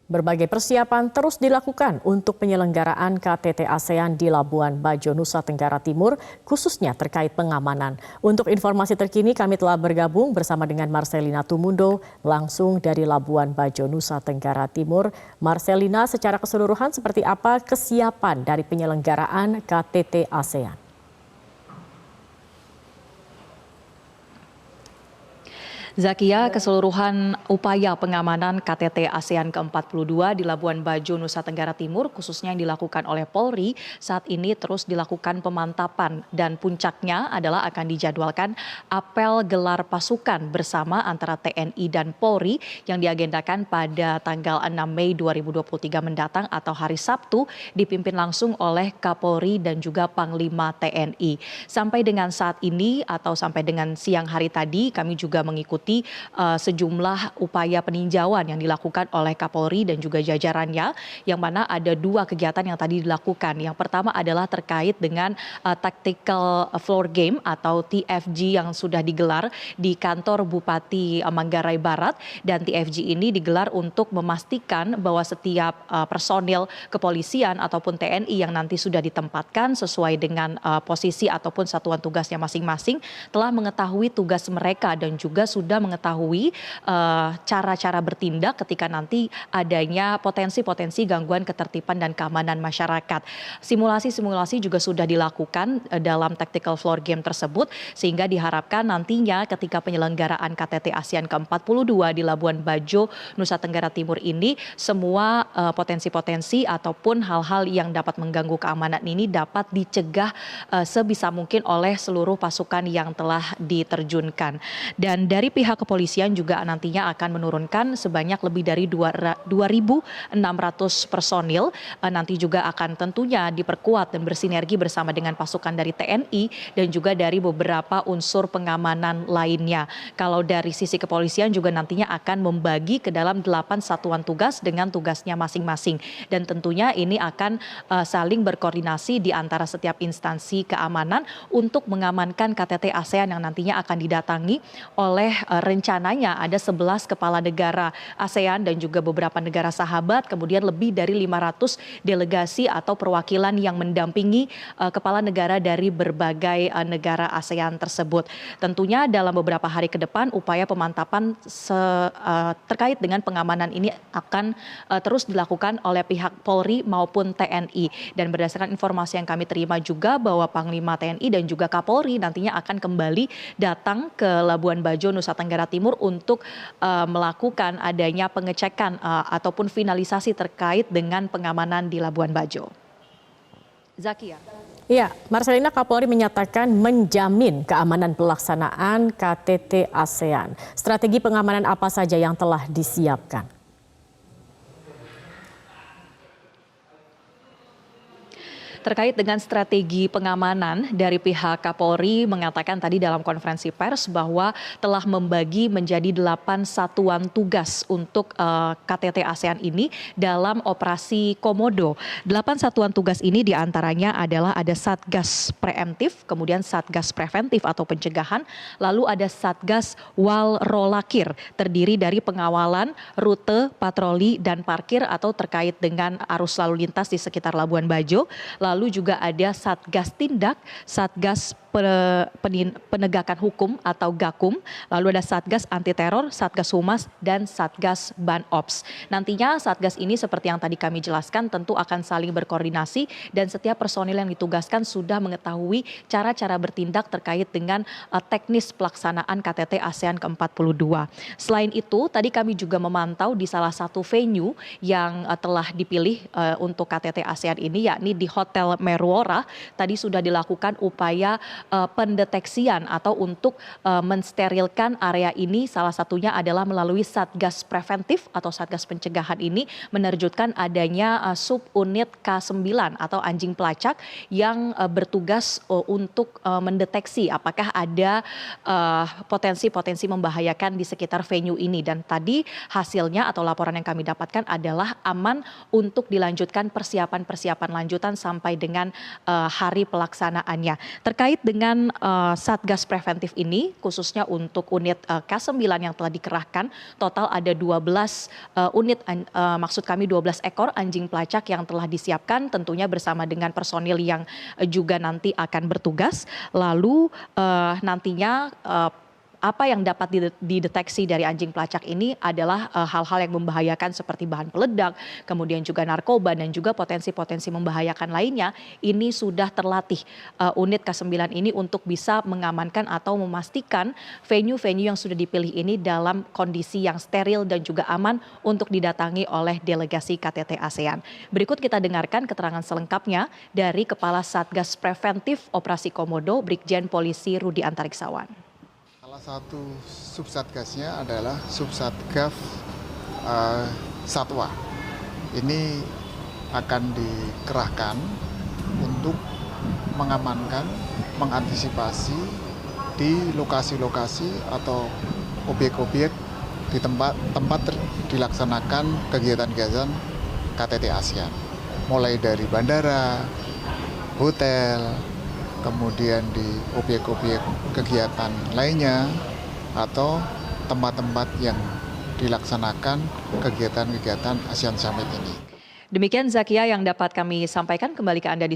Berbagai persiapan terus dilakukan untuk penyelenggaraan KTT ASEAN di Labuan Bajo, Nusa Tenggara Timur, khususnya terkait pengamanan. Untuk informasi terkini, kami telah bergabung bersama dengan Marcelina Tumundo langsung dari Labuan Bajo, Nusa Tenggara Timur. Marcelina, secara keseluruhan seperti apa kesiapan dari penyelenggaraan KTT ASEAN? Zakia, keseluruhan upaya pengamanan KTT ASEAN ke-42 di Labuan Bajo, Nusa Tenggara Timur, khususnya yang dilakukan oleh Polri, saat ini terus dilakukan pemantapan dan puncaknya adalah akan dijadwalkan apel gelar pasukan bersama antara TNI dan Polri yang diagendakan pada tanggal 6 Mei 2023 mendatang atau hari Sabtu, dipimpin langsung oleh Kapolri dan juga Panglima TNI. Sampai dengan saat ini atau sampai dengan siang hari tadi, kami juga mengikuti sejumlah upaya peninjauan yang dilakukan oleh Kapolri dan juga jajarannya, yang mana ada dua kegiatan yang tadi dilakukan. Yang pertama adalah terkait dengan tactical floor game atau TFG yang sudah digelar di kantor Bupati Manggarai Barat, dan TFG ini digelar untuk memastikan bahwa setiap personil kepolisian ataupun TNI yang nanti sudah ditempatkan sesuai dengan posisi ataupun satuan tugasnya masing-masing telah mengetahui tugas mereka dan juga sudah mengetahui cara-cara bertindak ketika nanti adanya potensi-potensi gangguan ketertiban dan keamanan masyarakat. Simulasi-simulasi juga sudah dilakukan dalam tactical floor game tersebut, sehingga diharapkan nantinya ketika penyelenggaraan KTT ASEAN ke-42 di Labuan Bajo, Nusa Tenggara Timur ini, semua potensi-potensi ataupun hal-hal yang dapat mengganggu keamanan ini dapat dicegah sebisa mungkin oleh seluruh pasukan yang telah diterjunkan. Dan dari pihak kepolisian juga nantinya akan menurunkan sebanyak lebih dari 2.600 personil. Nanti juga akan tentunya diperkuat dan bersinergi bersama dengan pasukan dari TNI dan juga dari beberapa unsur pengamanan lainnya. Kalau dari sisi kepolisian juga nantinya akan membagi ke dalam 8 satuan tugas dengan tugasnya masing-masing. Dan tentunya ini akan saling berkoordinasi di antara setiap instansi keamanan untuk mengamankan KTT ASEAN yang nantinya akan didatangi oleh rencananya ada 11 kepala negara ASEAN dan juga beberapa negara sahabat, kemudian lebih dari 500 delegasi atau perwakilan yang mendampingi kepala negara dari berbagai negara ASEAN tersebut. Tentunya dalam beberapa hari ke depan upaya pemantapan terkait dengan pengamanan ini akan terus dilakukan oleh pihak Polri maupun TNI. Dan berdasarkan informasi yang kami terima juga bahwa Panglima TNI dan juga Kapolri nantinya akan kembali datang ke Labuan Bajo, Nusa Tenggara Timur untuk melakukan adanya pengecekan ataupun finalisasi terkait dengan pengamanan di Labuan Bajo. Zakia. Ya, Marcelina, Kapolri menyatakan menjamin keamanan pelaksanaan KTT ASEAN. Strategi pengamanan apa saja yang telah disiapkan? Terkait dengan strategi pengamanan, dari pihak Kapolri mengatakan tadi dalam konferensi pers bahwa telah membagi menjadi 8 satuan tugas untuk KTT ASEAN ini dalam operasi Komodo. 8 satuan tugas ini diantaranya adalah ada Satgas Preemptif, kemudian Satgas Preventif atau pencegahan, lalu ada Satgas Walrolakir, terdiri dari pengawalan, rute, patroli, dan parkir atau terkait dengan arus lalu lintas di sekitar Labuan Bajo. Lalu juga ada Satgas Tindak, Satgas Penegakan Hukum atau Gakum, lalu ada Satgas Anti Teror, Satgas Humas, dan Satgas Banops. Nantinya Satgas ini seperti yang tadi kami jelaskan tentu akan saling berkoordinasi dan setiap personil yang ditugaskan sudah mengetahui cara-cara bertindak terkait dengan teknis pelaksanaan KTT ASEAN ke-42. Selain itu, tadi kami juga memantau di salah satu venue yang telah dipilih untuk KTT ASEAN ini, yakni di Hotel Merwora. Tadi sudah dilakukan upaya pendeteksian atau untuk mensterilkan area ini, salah satunya adalah melalui Satgas Preventif atau Satgas Pencegahan ini menerjunkan adanya subunit K9 atau anjing pelacak yang bertugas untuk mendeteksi apakah ada potensi-potensi membahayakan di sekitar venue ini. Dan tadi hasilnya atau laporan yang kami dapatkan adalah aman untuk dilanjutkan persiapan-persiapan lanjutan sampai dengan hari pelaksanaannya. Terkait dengan dengan Satgas Preventif ini, khususnya untuk unit K9 yang telah dikerahkan, total ada 12 unit, maksud kami 12 ekor anjing pelacak yang telah disiapkan, tentunya bersama dengan personil yang juga nanti akan bertugas. Lalu nantinya apa yang dapat dideteksi dari anjing pelacak ini adalah hal-hal yang membahayakan seperti bahan peledak, kemudian juga narkoba dan juga potensi-potensi membahayakan lainnya. Ini sudah terlatih unit K9 ini untuk bisa mengamankan atau memastikan venue-venue yang sudah dipilih ini dalam kondisi yang steril dan juga aman untuk didatangi oleh delegasi KTT ASEAN. Berikut kita dengarkan keterangan selengkapnya dari Kepala Satgas Preventif Operasi Komodo, Brigjen Polisi Rudi Antariksawan. Salah satu subsatgasnya adalah subsatgas satwa. Ini akan dikerahkan untuk mengamankan, mengantisipasi di lokasi-lokasi atau objek-objek di tempat dilaksanakan kegiatan-kegiatan KTT ASEAN. Mulai dari bandara, hotel, kemudian di objek-objek kegiatan lainnya atau tempat-tempat yang dilaksanakan kegiatan-kegiatan ASEAN Summit ini. Demikian Zakia yang dapat kami sampaikan, kembali ke Anda di